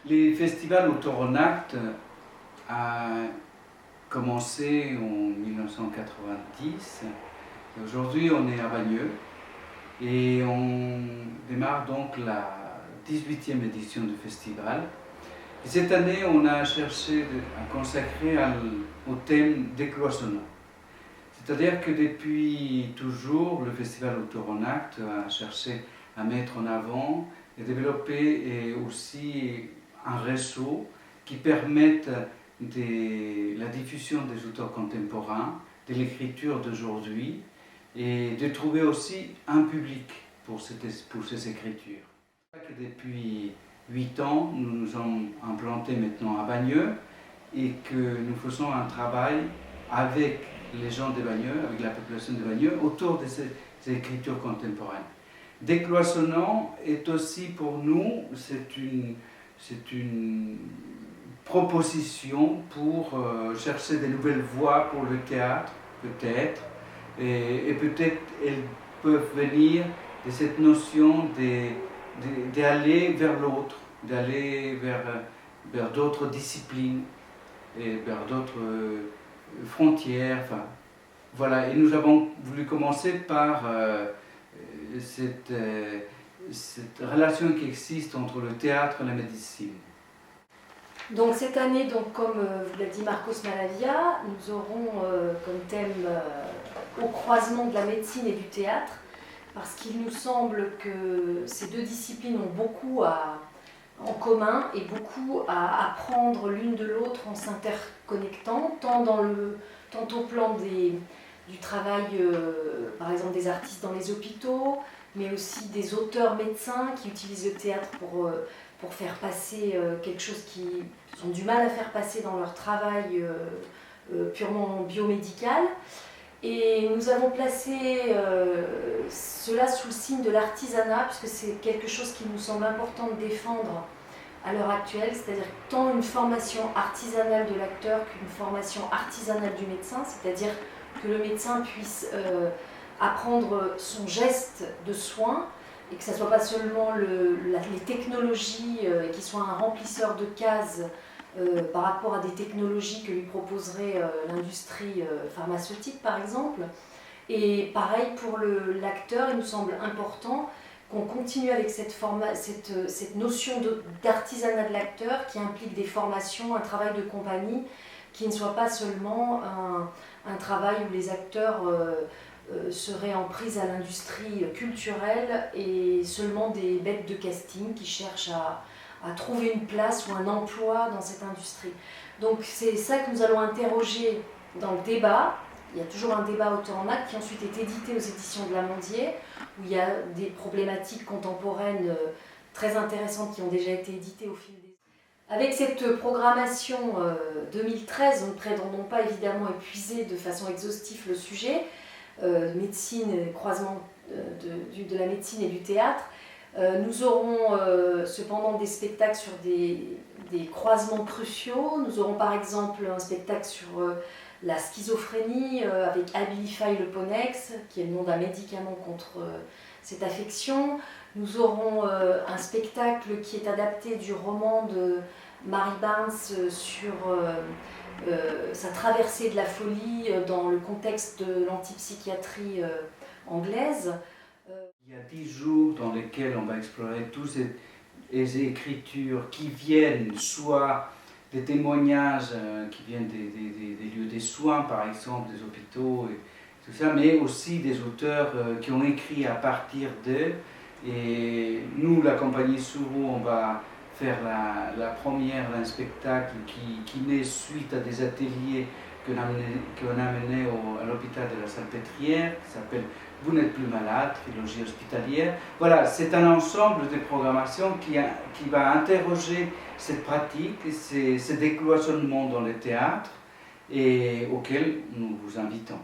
Les festivals Autoronact a commencé en 1990. Aujourd'hui, on est à Bagneux et on démarre donc la 18e édition du festival. Et cette année, on a cherché à consacrer au thème décloisonnant. C'est-à-dire que depuis toujours, le festival Autoronact a cherché à mettre en avant et développer aussi un réseau qui permette la diffusion des auteurs contemporains, de l'écriture d'aujourd'hui et de trouver aussi un public pour ces écritures. Depuis 8 ans, nous nous sommes implantés maintenant à Bagneux et que nous faisons un travail avec les gens de Bagneux, avec la population de Bagneux, autour de ces écritures contemporaines. Décloisonnant est aussi pour nous, c'est une proposition pour chercher de nouvelles voies pour le théâtre, peut-être, et peut-être elles peuvent venir de cette notion d'aller vers l'autre, d'aller vers d'autres disciplines et vers d'autres frontières. Enfin, voilà, et nous avons voulu commencer par cette relation qui existe entre le théâtre et la médecine. Donc cette année, comme vous l'a dit Marcos Malavia, nous aurons comme thème au croisement de la médecine et du théâtre, parce qu'il nous semble que ces deux disciplines ont beaucoup en commun et beaucoup à apprendre l'une de l'autre en s'interconnectant, tant au plan du travail, par exemple des artistes dans les hôpitaux, mais aussi des auteurs médecins qui utilisent le théâtre pour faire passer quelque chose qu'ils ont du mal à faire passer dans leur travail purement biomédical. Et nous avons placé cela sous le signe de l'artisanat, puisque c'est quelque chose qui nous semble important de défendre à l'heure actuelle, c'est-à-dire tant une formation artisanale de l'acteur qu'une formation artisanale du médecin, c'est-à-dire que le médecin puisse apprendre son geste de soin et que ce ne soit pas seulement les technologies qui soient un remplisseur de cases par rapport à des technologies que lui proposerait l'industrie pharmaceutique par exemple. Et pareil pour l'acteur, il nous semble important qu'on continue avec cette notion d'artisanat de l'acteur qui implique des formations, un travail de compagnie qui ne soit pas seulement un travail où les acteurs seraient en prise à l'industrie culturelle et seulement des bêtes de casting qui cherchent à trouver une place ou un emploi dans cette industrie. Donc c'est ça que nous allons interroger dans le débat. Il y a toujours un débat Autoronact qui ensuite est édité aux éditions de l'Amandier, où il y a des problématiques contemporaines très intéressantes qui ont déjà été éditées au fil des années. Avec cette programmation 2013, nous ne prétendons pas évidemment épuiser de façon exhaustive le sujet, médecine, croisement de la médecine et du théâtre. Nous aurons cependant des spectacles sur des croisements cruciaux. Nous aurons par exemple un spectacle sur la schizophrénie avec Abilify le Ponex, qui est le nom d'un médicament contre cette affection. Nous aurons un spectacle qui est adapté du roman de Mary Barnes sur sa traversée de la folie dans le contexte de l'antipsychiatrie anglaise. Il y a 10 jours dans lesquels on va explorer toutes ces écritures qui viennent soit des témoignages qui viennent des lieux des soins, par exemple, des hôpitaux et tout ça, mais aussi des auteurs qui ont écrit à partir d'eux. Et nous, la compagnie Sourou, on va faire la première d'un spectacle qui naît suite à des ateliers qu'on a menés à l'hôpital de la Salpêtrière, qui s'appelle « Vous n'êtes plus malade », trilogie hospitalière. Voilà, c'est un ensemble de programmations qui va interroger cette pratique, ce décloisonnement dans le théâtre et auquel nous vous invitons.